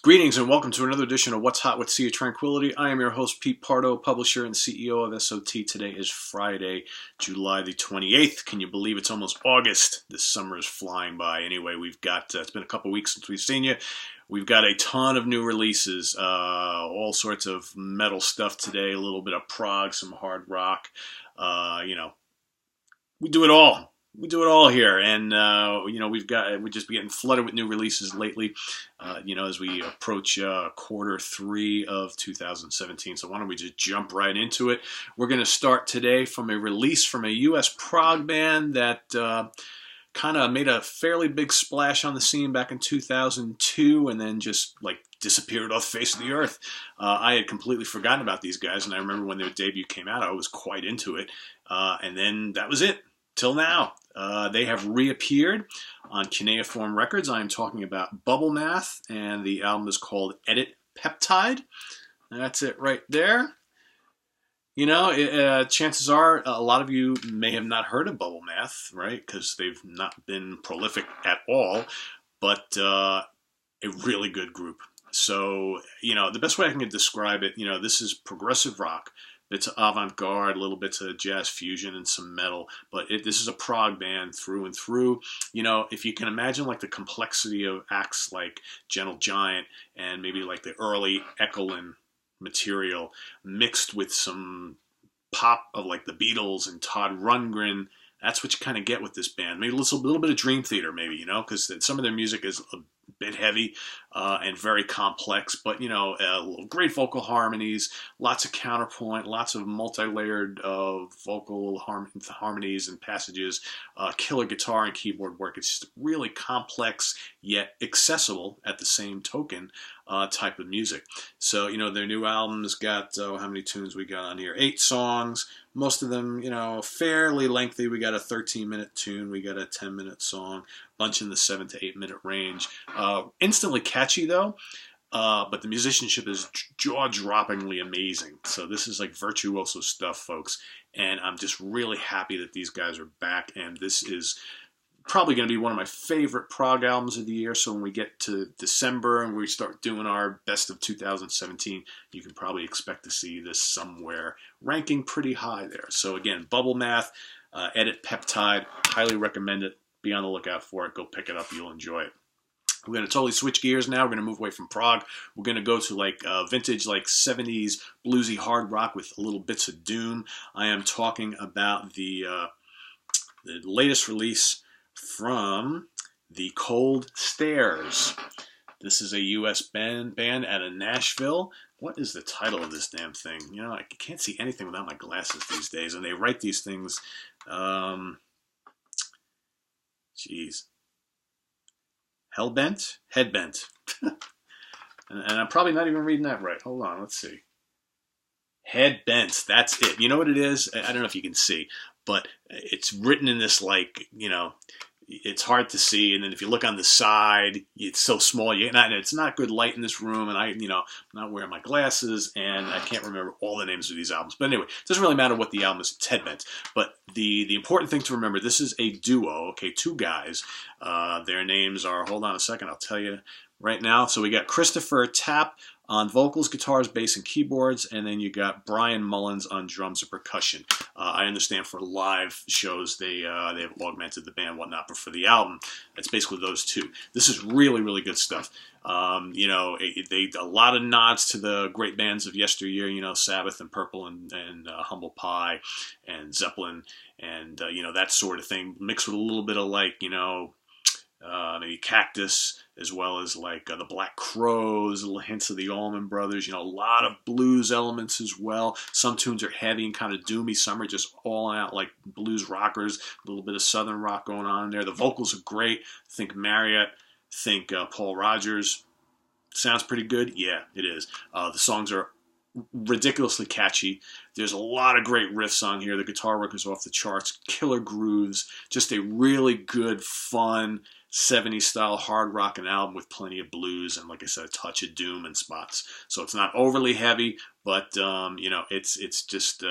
Greetings and welcome to another edition of What's Hot with Sea of Tranquility. I am your host, Pete Pardo, publisher and CEO of SOT. Today is Friday, July the 28th. Can you believe it's almost August? This summer is flying by. Anyway, we've got, it's been a couple weeks since we've seen you. We've got a ton of new releases, all sorts of metal stuff today, a little bit of prog, some hard rock. We do it all. We do it all here, and we're just getting flooded with new releases lately. As we approach quarter three of 2017. So why don't we just jump right into it? We're going to start today from a release from a U.S. prog band that kind of made a fairly big splash on the scene back in 2002, and then just disappeared off the face of the earth. I had completely forgotten about these guys, and I remember when their debut came out, I was quite into it, and then that was it. Till now. They have reappeared on AFM Records. I am talking about Bubblemath, and the album is called Accept Peptide. That's it right there. Chances are a lot of you may have not heard of Bubblemath, right? Because they've not been prolific at all, but a really good group. So, the best way I can describe it, this is progressive rock. Bits of avant-garde, little bits of jazz fusion, and some metal. But this is a prog band through and through. If you can imagine the complexity of acts like Gentle Giant and maybe the early Echoland material mixed with some pop of the Beatles and Todd Rundgren, that's what you kind of get with this band. Maybe a little bit of Dream Theater, maybe, because some of their music is a bit heavy and very complex, but great vocal harmonies, lots of counterpoint, lots of multi-layered vocal harmonies and passages, killer guitar and keyboard work. It's just really complex yet accessible at the same token type of music. So their new album's got how many tunes we got on here? 8 songs. Most of them, fairly lengthy. We got a 13-minute tune. We got a 10-minute song. Bunch in the 7 to 8 minute range. Instantly catchy though, but the musicianship is jaw-droppingly amazing. So this is virtuoso stuff, folks. And I'm just really happy that these guys are back. And this is probably going to be one of my favorite prog albums of the year. So when we get to December and we start doing our best of 2017, you can probably expect to see this somewhere ranking pretty high there. So again, Bubblemath, Accept Peptide, highly recommend it. Be on the lookout for it. Go pick it up. You'll enjoy it. We're going to totally switch gears now. We're going to move away from prog. We're going to go to vintage 70s bluesy hard rock with little bits of doom. I am talking about the latest release from the Cold Stairs. This is a U.S. band out of Nashville. What is the title of this damn thing? I can't see anything without my glasses these days, and they write these things. Hellbent? Headbent. and I'm probably not even reading that right. Hold on, let's see. Headbent, that's it. You know what it is? I don't know if you can see, but it's written in this it's hard to see, and then if you look on the side, it's so small. It's not good light in this room, and I'm not wearing my glasses, and I can't remember all the names of these albums. But anyway, it doesn't really matter what the album is. It's Headbent. But the important thing to remember, this is a duo. Okay, 2 guys. Their names are. Hold on a second. I'll tell you right now. So we got Christopher Tapp on vocals, guitars, bass, and keyboards, and then you got Brian Mullins on drums and percussion. I understand for live shows they've augmented the band, whatnot, but for the album, it's basically those 2. This is really, really good stuff. A lot of nods to the great bands of yesteryear, Sabbath and Purple and Humble Pie and Zeppelin and that sort of thing, mixed with a little bit of maybe Cactus, as well as the Black Crowes, little hints of the Allman Brothers, a lot of blues elements as well. Some tunes are heavy and kind of doomy. Some are just all out blues rockers, a little bit of southern rock going on in there. The vocals are great. Think Marriott, think Paul Rogers. Sounds pretty good? Yeah, it is. The songs are ridiculously catchy. There's a lot of great riffs on here. The guitar work is off the charts. Killer grooves. Just a really good, fun 70s style hard rockin' album with plenty of blues and, like I said, a touch of doom in spots. So it's not overly heavy, but it's just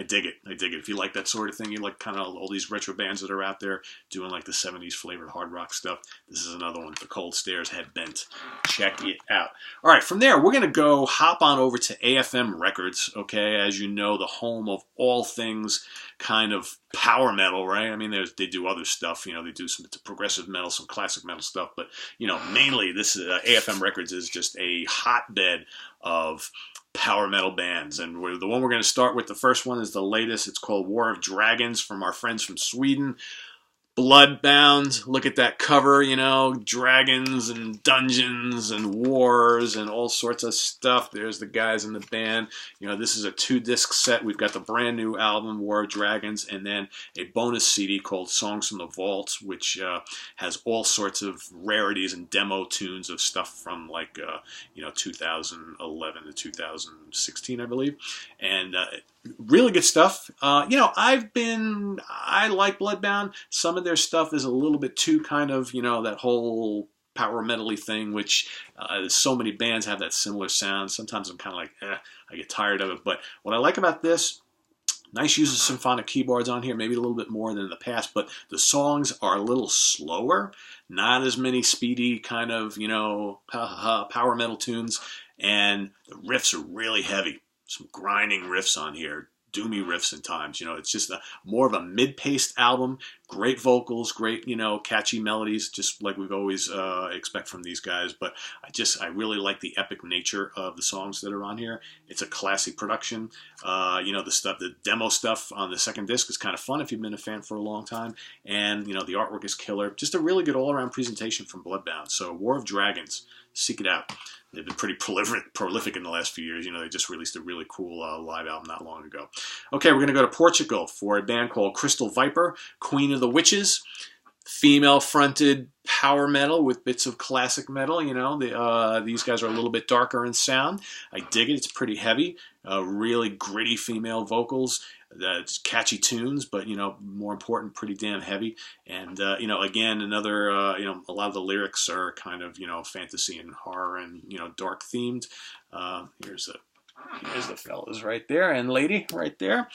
I dig it. I dig it. If you like that sort of thing, you like kind of all these retro bands that are out there doing like the 70s flavored hard rock stuff. This is another one. The Cold Stairs Head Bent. Check it out. All right, from there, we're going to go hop on over to AFM Records, okay? As you know, the home of all things kind of power metal, right? I mean, they do other stuff. You know, they do some progressive metal, some classic metal stuff. But, you know, mainly this AFM Records is just a hotbed of power metal bands, and the one we're going to start with, the first one, is the latest. It's called War of Dragons, from our friends from Sweden. Bloodbound, look at that cover, you know, dragons and dungeons and wars and all sorts of stuff. There's the guys in the band. You know, this is a 2-disc set. We've got the brand new album, War of Dragons, and then a bonus CD called Songs from the Vault, which has all sorts of rarities and demo tunes of stuff from like, you know, 2011 to 2016, I believe. And really good stuff. You know, I like Bloodbound. Some of their stuff is a little bit too kind of, you know, that whole power metal-y thing, which so many bands have that similar sound. Sometimes I'm kind of like, I get tired of it. But what I like about this, nice use of symphonic keyboards on here, maybe a little bit more than in the past, but the songs are a little slower, not as many speedy kind of, you know, power metal tunes, and the riffs are really heavy. Some grinding riffs on here, doomy riffs at times. You know, it's just more of a mid-paced album. Great vocals, great, you know, catchy melodies, just like we've always expect from these guys. But I really like the epic nature of the songs that are on here. It's a classy production. You know, the demo stuff on the second disc is kind of fun if you've been a fan for a long time. And, you know, the artwork is killer. Just a really good all-around presentation from Bloodbound. So, War of Dragons, seek it out. They've been pretty prolific in the last few years. You know, they just released a really cool live album not long ago. Okay, we're going to go to Portugal for a band called Crystal Viper, Queen of the Witches. Female-fronted power metal with bits of classic metal. You know, these guys are a little bit darker in sound. I dig it. It's pretty heavy. Really gritty female vocals. Catchy tunes, but, you know, more important, pretty damn heavy. And, you know, again, another, you know, a lot of the lyrics are kind of, you know, fantasy and horror and, you know, dark themed. Here's the fellas right there and lady right there.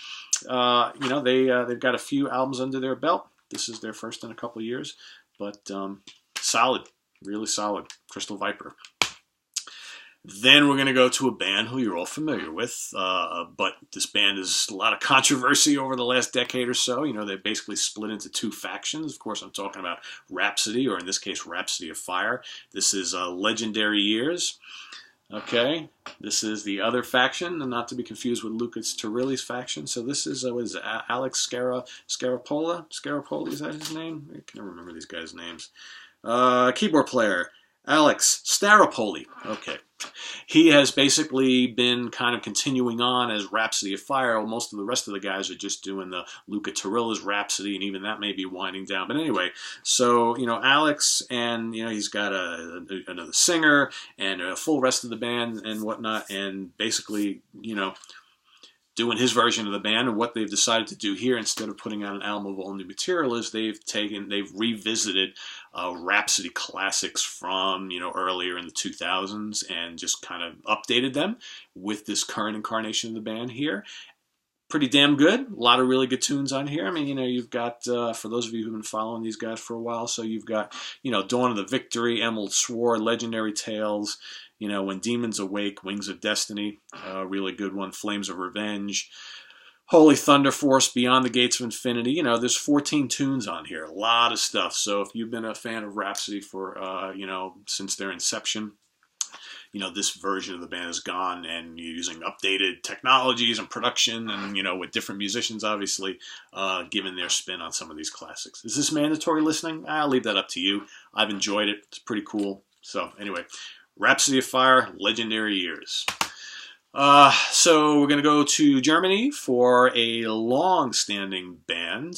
You know, they've got a few albums under their belt. This is their first in a couple of years, but solid, really solid. Crystal Viper. Then we're going to go to a band who you're all familiar with, but this band is a lot of controversy over the last decade or so. You know, they basically split into two factions. Of course, I'm talking about Rhapsody, or in this case, Rhapsody of Fire. This is Legendary Years. Okay, this is the other faction, and not to be confused with Lucas Turilli's faction. So this is, what is it, Alex Scarapoli? Scarapoli, is that his name? I can't remember these guys' names. Keyboard player, Alex Staropoli. Okay. He has basically been kind of continuing on as Rhapsody of Fire. Most of the rest of the guys are just doing the Luca Turilli's Rhapsody, and even that may be winding down. But anyway, so, you know, Alex, and, you know, he's got another singer and a full rest of the band and whatnot, and basically, you know, doing his version of the band. And what they've decided to do here, instead of putting out an album of all new material, is they've revisited Rhapsody classics from, you know, earlier in the 2000s, and just kind of updated them with this current incarnation of the band here. Pretty damn good. A lot of really good tunes on here. I mean, you know, you've got, for those of you who've been following these guys for a while, so you've got, you know, Dawn of the Victory, Emerald Sword, Legendary Tales, you know, When Demons Awake, Wings of Destiny, really good one, Flames of Revenge, Holy Thunder Force, Beyond the Gates of Infinity. You know, there's 14 tunes on here, a lot of stuff. So if you've been a fan of Rhapsody for, you know, since their inception, you know, this version of the band is gone, and you're using updated technologies and production, and, you know, with different musicians, obviously, giving their spin on some of these classics. Is this mandatory listening? I'll leave that up to you. I've enjoyed it. It's pretty cool. So anyway, Rhapsody of Fire, Legendary Years. So we're going to go to Germany for a long-standing band.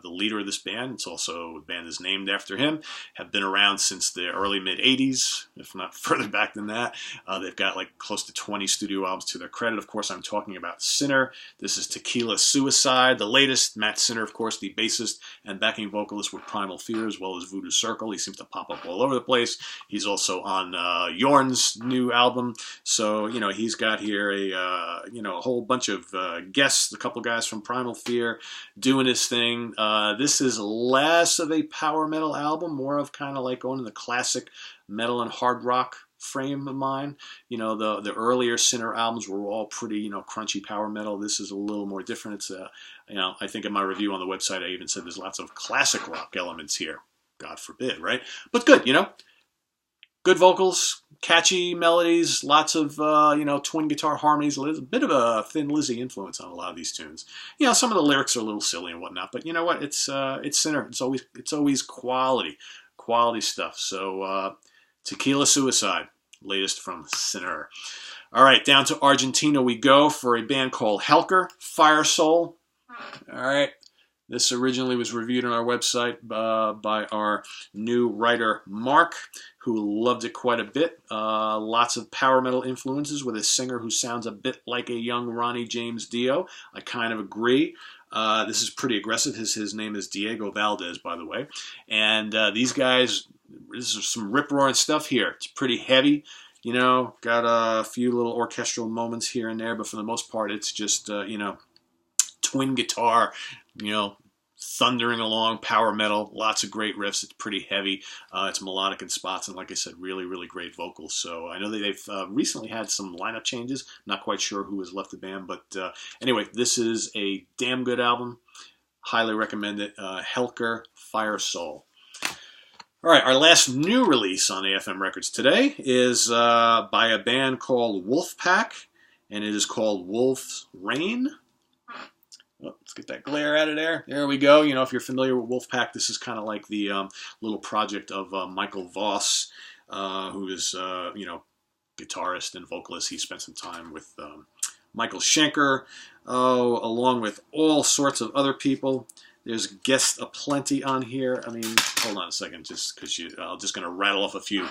The leader of this band, it's also a band is named after him, have been around since the early mid-'80s, if not further back than that. They've got like close to 20 studio albums to their credit. Of course, I'm talking about Sinner. This is Tequila Suicide, the latest. Matt Sinner, of course, the bassist and backing vocalist with Primal Fear, as well as Voodoo Circle. He seems to pop up all over the place. He's also on Yorn's new album. So, you know, he's got got here a a whole bunch of guests, a couple guys from Primal Fear doing his thing. This is less of a power metal album, more of kind of like going to the classic metal and hard rock frame of mind. The earlier Sinner albums were all pretty crunchy power metal. This is a little more different. It's I think in my review on the website I even said there's lots of classic rock elements here. God forbid, right? But good, good vocals, catchy melodies, lots of twin guitar harmonies. A bit of a Thin Lizzy influence on a lot of these tunes. Some of the lyrics are a little silly and whatnot, but you know what? It's Sinner. It's always quality stuff. So Tequila Suicide, latest from Sinner. All right, down to Argentina we go for a band called Helker, Fire Soul. All right. This originally was reviewed on our website by our new writer, Mark, who loved it quite a bit. Lots of power metal influences with a singer who sounds a bit like a young Ronnie James Dio. I kind of agree. This is pretty aggressive. His name is Diego Valdez, by the way. And these guys, this is some rip-roaring stuff here. It's pretty heavy. Got a few little orchestral moments here and there, but for the most part, it's just, twin guitar, thundering along, power metal, lots of great riffs. It's pretty heavy. It's melodic in spots, and like I said, really, really great vocals. So I know that they've recently had some lineup changes. Not quite sure who has left the band, but anyway, this is a damn good album. Highly recommend it. Helker, Fire Soul. All right, our last new release on AFM Records today is by a band called Wolfpakk, and it is called Wolf's Rain. Oh, let's get that glare out of there. There we go. If you're familiar with Wolfpakk, this is kind of like the little project of Michael Voss, who is, guitarist and vocalist. He spent some time with Michael Schenker, along with all sorts of other people. There's guests aplenty on here. I mean, hold on a second, just because I'm just going to rattle off a few.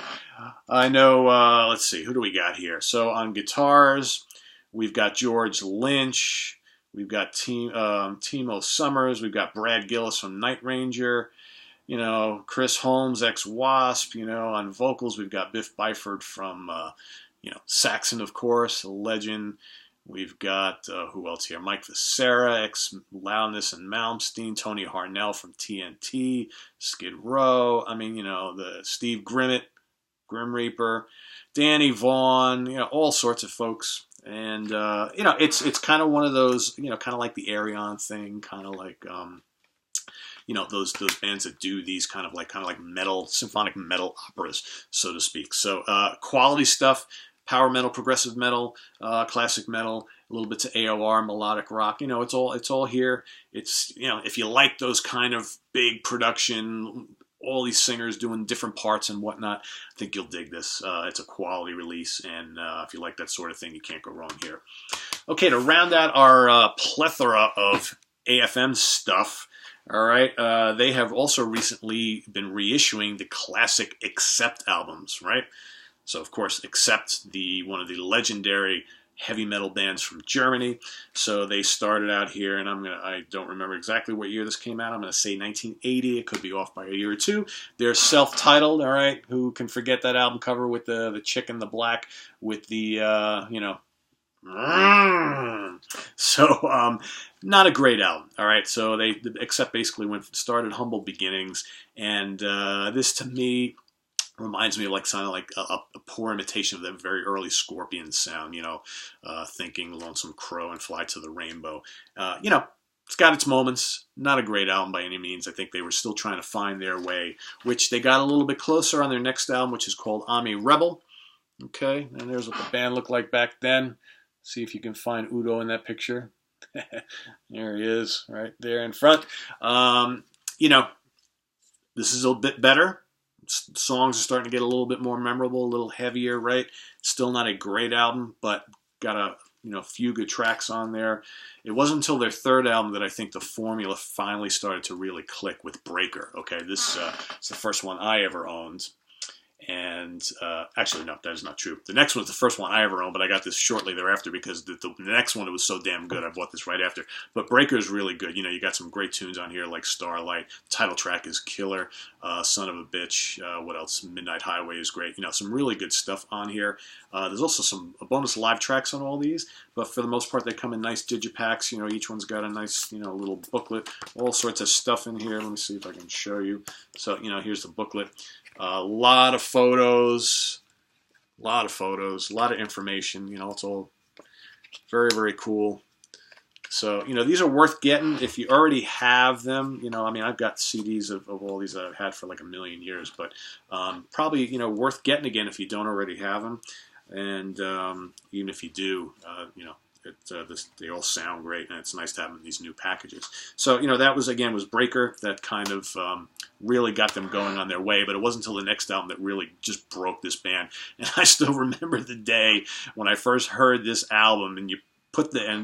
I know, let's see, who do we got here? So on guitars, we've got George Lynch. We've got Timo Summers. We've got Brad Gillis from Night Ranger. Chris Holmes, ex-Wasp. On vocals, we've got Biff Byford from, Saxon, of course, a legend. We've got, who else here? Mike Viscera, ex-Loudness and Malmsteen. Tony Harnell from TNT. Skid Row. I mean, the Steve Grimmett, Grim Reaper. Danny Vaughan. All sorts of folks. And, it's kind of one of those, kind of like the Arion thing, kind of like, those bands that do these kind of like metal, symphonic metal operas, so to speak. So, quality stuff, power metal, progressive metal, classic metal, a little bit to AOR, melodic rock, it's all here. It's, if you like those kind of big production, all these singers doing different parts and whatnot, I think you'll dig this. It's a quality release, and if you like that sort of thing, you can't go wrong here. Okay, to round out our plethora of AFM stuff, all right, they have also recently been reissuing the classic Accept albums, right? So, of course, Accept, one of the legendary heavy metal bands from Germany. So they started out here, and I don't remember exactly what year this came out. I'm going to say 1980. It could be off by a year or two. They're self-titled, all right? Who can forget that album cover with the chick in the black with the, So, not a great album, all right? So they Accept basically started humble beginnings, and this, to me, reminds me of sounding like a poor imitation of that very early Scorpions sound, thinking Lonesome Crow and Fly to the Rainbow. It's got its moments. Not a great album by any means. I think they were still trying to find their way, which they got a little bit closer on their next album, which is called I'm a Rebel. Okay, and there's what the band looked like back then. See if you can find Udo in that picture. There he is, right there in front. This is a bit better. Songs are starting to get a little bit more memorable, a little heavier, right? Still not a great album, but got a few good tracks on there. It wasn't until their third album that I think the formula finally started to really click with Breaker. Okay, this is the first one I ever owned, And actually, no, that is not true. The next one is the first one I ever owned, but I got this shortly thereafter because the next one, it was so damn good. I bought this right after. But Breaker is really good. You know, you got some great tunes on here like Starlight. The title track is killer. Son of a Bitch. What else? Midnight Highway is great. You know, some really good stuff on here. There's also some bonus live tracks on all these, but for the most part, they come in nice digipacks. You know, each one's got a nice, you know, little booklet. All sorts of stuff in here. Let me see if I can show you. So, you know, here's the booklet. A lot of photos, a lot of information. You know, it's all very, very cool. So, you know, these are worth getting if you already have them. You know, I mean, I've got CDs of all these that I've had for like a million years, but probably, you know, worth getting again if you don't already have them. And even if you do, you know, they all sound great, and it's nice to have them in these new packages. So, you know, that was Breaker that kind of really got them going on their way, but it wasn't until the next album that really just broke this band. And I still remember the day when I first heard this album, and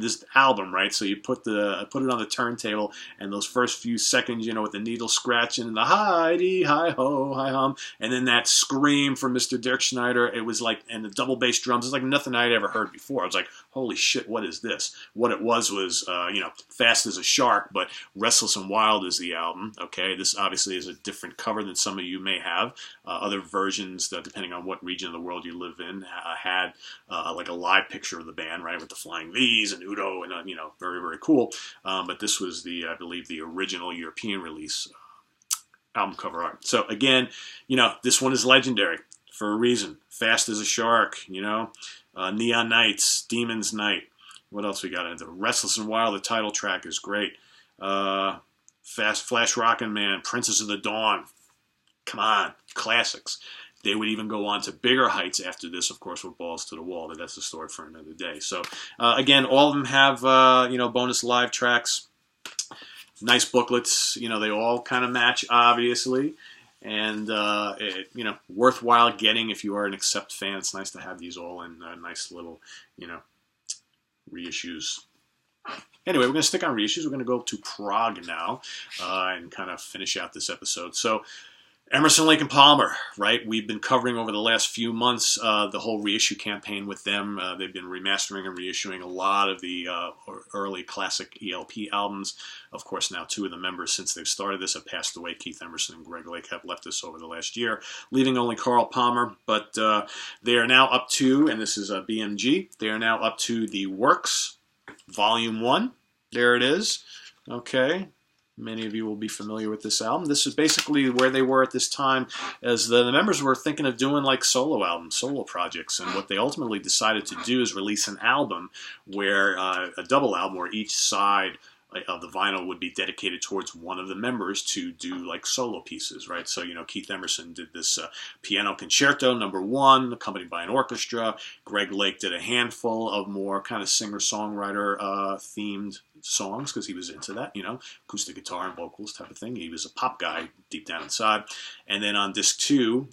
this album, right? So you put it on the turntable, and those first few seconds, you know, with the needle scratching and the hi-dee, hi-ho, hi-hum, and then that scream from Mr. Dirk Schneider, it was like, and the double bass drums, it's like nothing I'd ever heard before. I was like, holy shit, what is this? What it was, you know, Fast as a Shark, but Restless and Wild is the album, okay? This obviously is a different cover than some of you may have. Other versions, depending on what region of the world you live in, had like a live picture of the band, right, with the flying V's and Udo, and you know, very, very cool. But this was I believe, the original European release album cover art. So again, you know, this one is legendary for a reason. Fast as a Shark, you know, Neon Nights, Demon's Night. What else we got in there? Restless and Wild, the title track is great. Flash Rockin' Man, Princess of the Dawn. Come on, classics. They would even go on to bigger heights after this, of course, with Balls to the Wall, but that's a story for another day. So, again, all of them have, you know, bonus live tracks, nice booklets. You know, they all kind of match, obviously, and, you know, worthwhile getting if you are an Accept fan. It's nice to have these all in nice little, you know, reissues. Anyway, we're going to stick on reissues. We're going to go to Prague now and kind of finish out this episode. So, Emerson, Lake and Palmer, right? We've been covering over the last few months the whole reissue campaign with them. They've been remastering and reissuing a lot of the early classic ELP albums. Of course, now two of the members since they've started this have passed away. Keith Emerson and Greg Lake have left us over the last year, leaving only Carl Palmer. But they are now up to, and this is BMG, they are now up to the Works, Volume 1. There it is. Okay. Many of you will be familiar with this album. This is basically where they were at this time, as the members were thinking of doing like solo albums, solo projects. And what they ultimately decided to do is release an album where, a double album where each side of the vinyl would be dedicated towards one of the members to do like solo pieces, right? So, you know, Keith Emerson did this piano concerto #1, accompanied by an orchestra. Greg Lake did a handful of more kind of singer-songwriter themed songs, because he was into that, you know, acoustic guitar and vocals type of thing. He was a pop guy deep down inside. And then on disc 2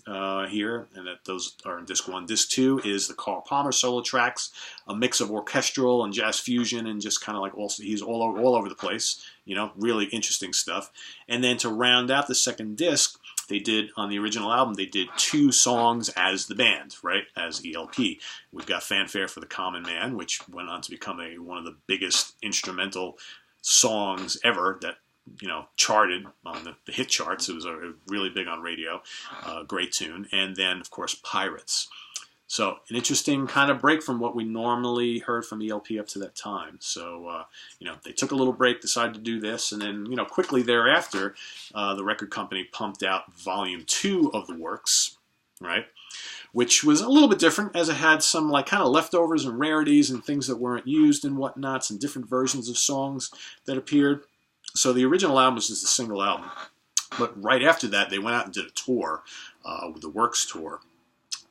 here, and those are in disc 1. Disc 2 is the Carl Palmer solo tracks, a mix of orchestral and jazz fusion, and just kind of like also he's all over the place, you know, really interesting stuff. And then to round out the second disc, they did, on the original album, they did 2 songs as the band, right, as ELP. We've got Fanfare for the Common Man, which went on to become one of the biggest instrumental songs ever that, you know, charted on the hit charts. It was really big on radio, great tune. And then, of course, Pirates. So an interesting kind of break from what we normally heard from ELP up to that time. So, you know, they took a little break, decided to do this, and then, you know, quickly thereafter, the record company pumped out Volume 2 of the Works, right? Which was a little bit different, as it had some like kind of leftovers and rarities and things that weren't used and whatnot, some different versions of songs that appeared. So the original album was just a single album. But right after that, they went out and did a tour, with the Works tour,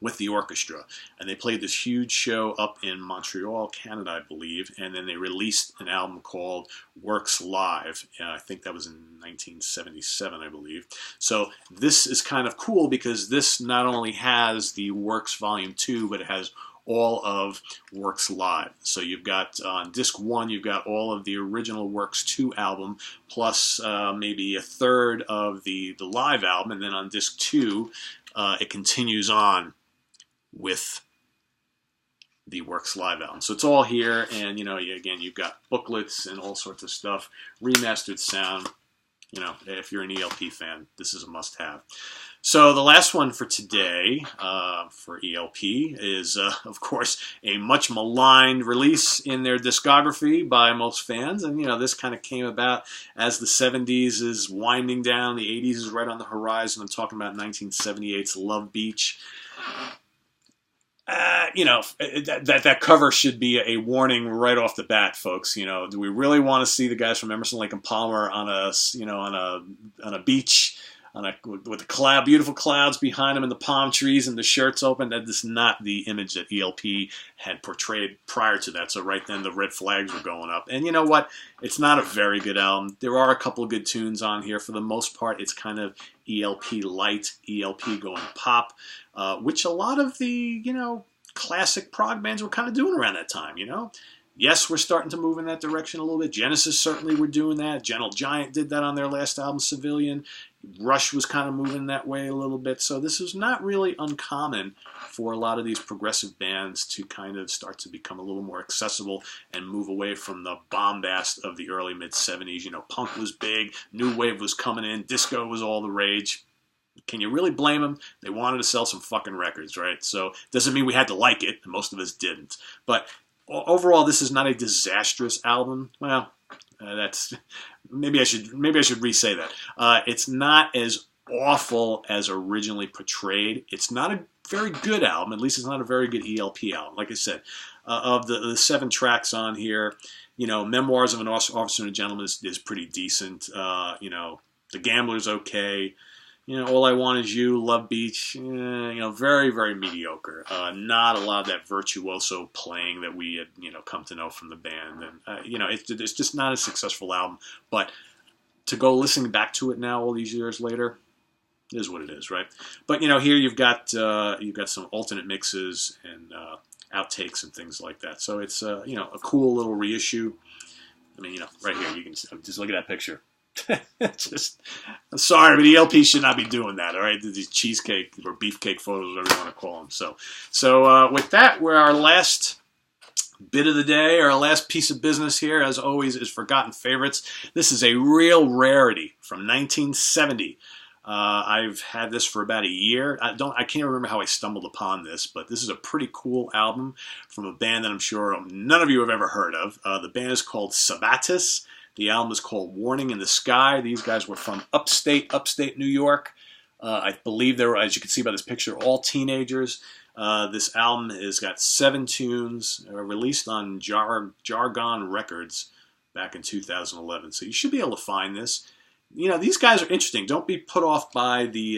with the orchestra, and they played this huge show up in Montreal, Canada, I believe, and then they released an album called Works Live. I think that was in 1977, I believe. So this is kind of cool, because this not only has the Works Volume 2, but it has all of Works Live. So you've got, on disc 1, you've got all of the original Works 2 album, plus maybe a third of the live album, and then on disc 2, it continues on with the Works Live album. So it's all here, and again, you've got booklets and all sorts of stuff, remastered sound. If you're an ELP fan, this is a must-have. So the last one for today, for ELP, is, of course, a much maligned release in their discography by most fans. And, this kind of came about as the 70s is winding down, the 80s is right on the horizon. I'm talking about 1978's Love Beach. That cover should be a warning right off the bat, folks. Do we really want to see the guys from Emerson, Lake and Palmer on a beach, with the beautiful clouds behind them and the palm trees and the shirts open? That is not the image that ELP had portrayed prior to that. So right then the red flags were going up. And you know what? It's not a very good album. There are a couple of good tunes on here. For the most part, it's kind of ELP light, ELP going pop, which a lot of the, classic prog bands were kind of doing around that time, Yes, we're starting to move in that direction a little bit. Genesis certainly were doing that. Gentle Giant did that on their last album, Civilian. Rush was kind of moving that way a little bit. So this is not really uncommon for a lot of these progressive bands to kind of start to become a little more accessible and move away from the bombast of the early mid-70s. Punk was big, new wave was coming in, disco was all the rage. Can you really blame them? They wanted to sell some fucking records, right? So doesn't mean we had to like it, and most of us didn't. But overall, this is not a disastrous album. Well, that's maybe I should re-say that. It's not as awful as originally portrayed. It's not a very good album. At least it's not a very good ELP album. Like I said, of the 7 tracks on here, Memoirs of an Officer and a Gentleman is pretty decent. The Gambler's okay. All I Want Is You, Love Beach, very, very mediocre. Not a lot of that virtuoso playing that we had, come to know from the band. And, it's just not a successful album. But to go listening back to it now all these years later is what it is, right? But, here you've got some alternate mixes and outtakes and things like that. So it's, a cool little reissue. I mean, right here, you can just look at that picture. I'm sorry, but ELP should not be doing that. All right, these cheesecake or beefcake photos, whatever you want to call them. So with that, we're our last bit of the day, our last piece of business here, as always, is Forgotten Favorites. This is a real rarity from 1970. I've had this for about a year. I can't remember how I stumbled upon this, but this is a pretty cool album from a band that I'm sure none of you have ever heard of. The band is called Sabbatis. The album is called Warning in the Sky. These guys were from upstate New York. I believe they were, as you can see by this picture, all teenagers. This album has got 7 tunes, released on Jargon Records back in 2011. So you should be able to find this. These guys are interesting. Don't be put off by the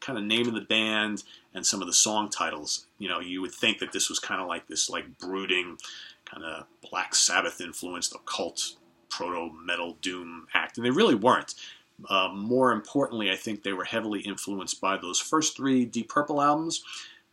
kind of name of the band and some of the song titles. You would think that this was kind of like this brooding, kind of Black Sabbath influenced occult proto-metal doom act, and they really weren't. More importantly, I think they were heavily influenced by those first 3 Deep Purple albums,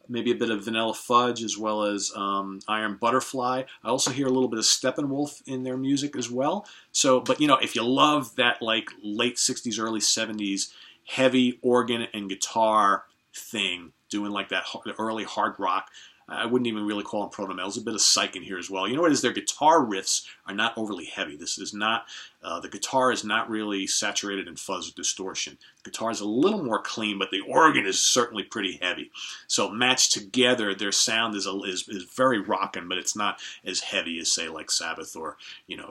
maybe a bit of Vanilla Fudge, as well as Iron Butterfly. I also hear a little bit of Steppenwolf in their music as well. So, but if you love that late 60s, early 70s heavy organ and guitar thing, doing like that early hard rock, I wouldn't even really call them proto-metal. There's a bit of psych in here as well. You know what it is? Their guitar riffs are not overly heavy. This is not, the guitar is not really saturated in fuzz or distortion. The guitar is a little more clean, but the organ is certainly pretty heavy. So matched together, their sound is very rockin', but it's not as heavy as, say, like Sabbath or,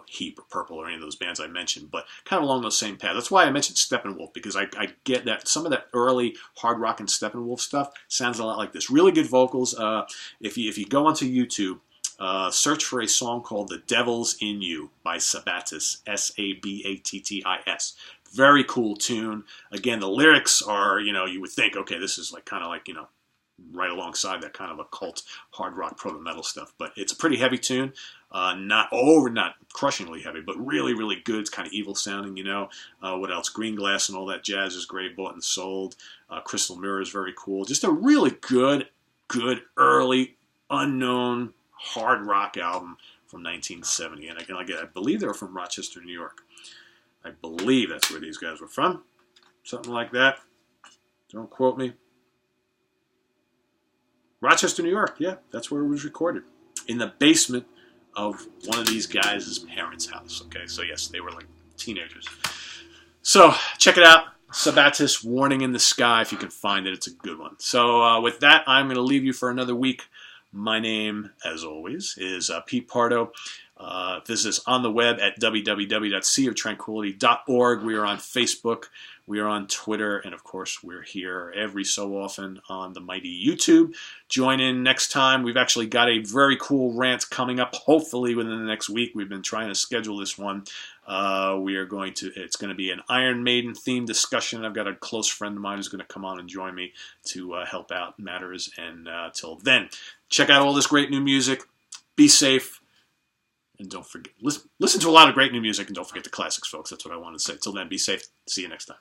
Heap or Purple or any of those bands I mentioned, but kind of along those same paths. That's why I mentioned Steppenwolf, because I get that some of that early hard rock and Steppenwolf stuff sounds a lot like this. Really good vocals. If you go onto YouTube, search for a song called "The Devil's in You" by Sabbatis, Sabbattis. Very cool tune. Again, the lyrics are, you would think, okay, this is kind of right alongside that kind of occult hard rock proto-metal stuff. But it's a pretty heavy tune. Not crushingly heavy, but really, really good. It's kind of evil sounding, What else? Green Glass and all that jazz is great. Bought and Sold. Crystal Mirror is very cool. Just a really good early unknown hard rock album from 1970. And I believe they were from Rochester, New York. I believe that's where these guys were from. Something like that. Don't quote me. Rochester, New York. Yeah, that's where it was recorded. In the basement of one of these guys' parents' house. Okay, so yes, they were like teenagers. So check it out. Sabbatis, Warning in the Sky, if you can find it. It's a good one. So with that, I'm going to leave you for another week. My name, as always, is Pete Pardo. Visit us on the web at www.seaoftranquility.org. We are on Facebook. We are on Twitter. And, of course, we're here every so often on the mighty YouTube. Join in next time. We've actually got a very cool rant coming up, hopefully within the next week. We've been trying to schedule this one. It's going to be an Iron Maiden themed discussion. I've got a close friend of mine who's going to come on and join me to help out matters. And till then, check out all this great new music. Be safe. And don't forget, listen to a lot of great new music, and don't forget the classics, folks. That's what I want to say. Till then, be safe. See you next time.